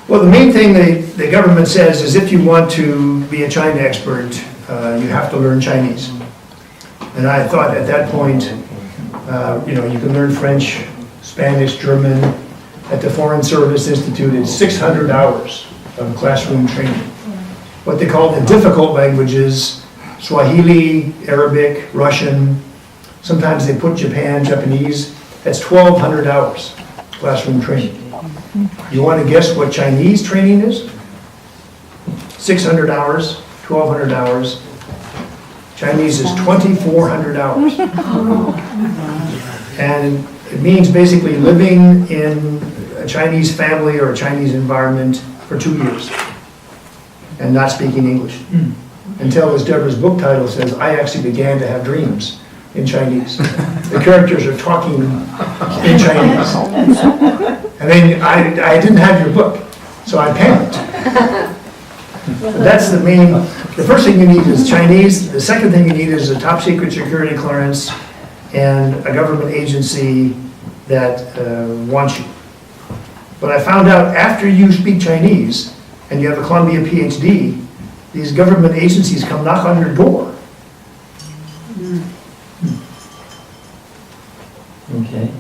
Well, the main thing the government says is if you want to be a China expert, you have to learn Chinese. And I thought at that point, you can learn French, Spanish, German. At the Foreign Service Institute, it's 600 hours of classroom training. What they call the difficult languages, Swahili, Arabic, Russian, sometimes they put Japanese, that's 1,200 hours classroom training. You want to guess what Chinese training is? 600 hours, 1,200 hours. Chinese is 2,400 hours. And it means basically living in a Chinese family or a Chinese environment for 2 years and not speaking English. Until, as Deborah's book title says, I actually began to have dreams in Chinese. The characters are talking in Chinese. And then I didn't have your book, so I panicked. But that's the first thing you need is Chinese. The second thing you need is a top secret security clearance and a government agency that wants you. But I found out after you speak Chinese and you have a Columbia PhD, these government agencies come knock on your door. Okay.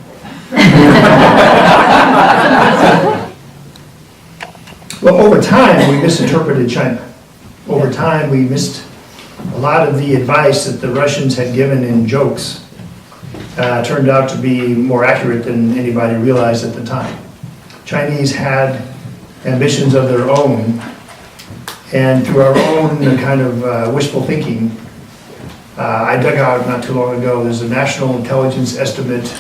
Well, over time, we misinterpreted China. Over time, we missed a lot of the advice that the Russians had given in jokes. Turned out to be more accurate than anybody realized at the time. Chinese had ambitions of their own, and through our own kind of wishful thinking, I dug out not too long ago, there's a national intelligence estimate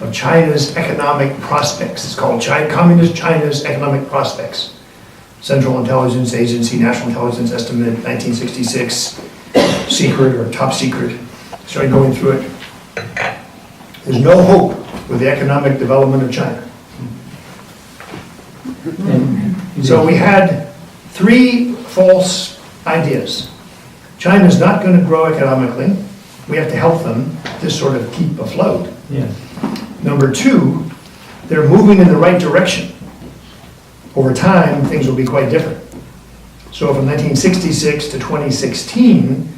of China's economic prospects. It's called Communist China's Economic Prospects. Central Intelligence Agency, National Intelligence Estimate, 1966, secret or top secret. Started going through it. There's no hope with the economic development of China. So we had 3 false ideas. China's not going to grow economically. We have to help them to sort of keep afloat. Yeah. Number 2, they're moving in the right direction. Over time, things will be quite different. So from 1966 to 2016,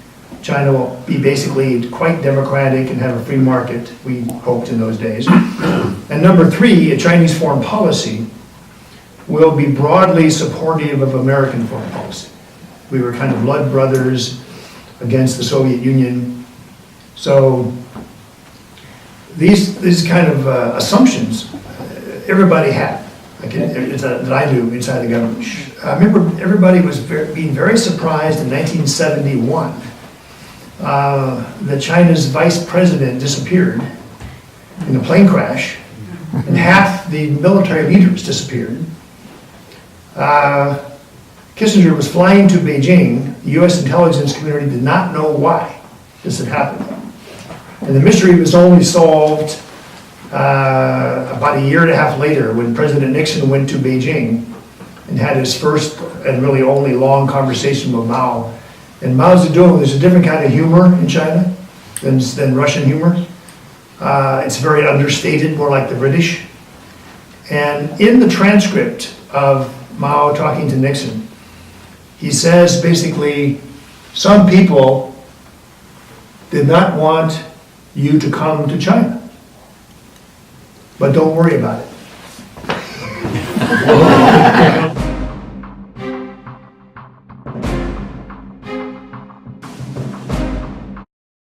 China will be basically quite democratic and have a free market, we hoped in those days. And number 3, a Chinese foreign policy will be broadly supportive of American foreign policy. We were kind of blood brothers against the Soviet Union. So these kind of assumptions everybody had, that I knew inside the government. I remember everybody was being very surprised in 1971 that China's vice president disappeared in a plane crash, and half the military leaders disappeared. Kissinger was flying to Beijing. The U.S. intelligence community did not know why this had happened. And the mystery was only solved about a year and a half later when President Nixon went to Beijing and had his first and really only long conversation with Mao. And Mao Zedong, there's a different kind of humor in China than Russian humor. It's very understated, more like the British. And in the transcript of Mao talking to Nixon, he says basically, some people did not want you to come to China, but don't worry about it.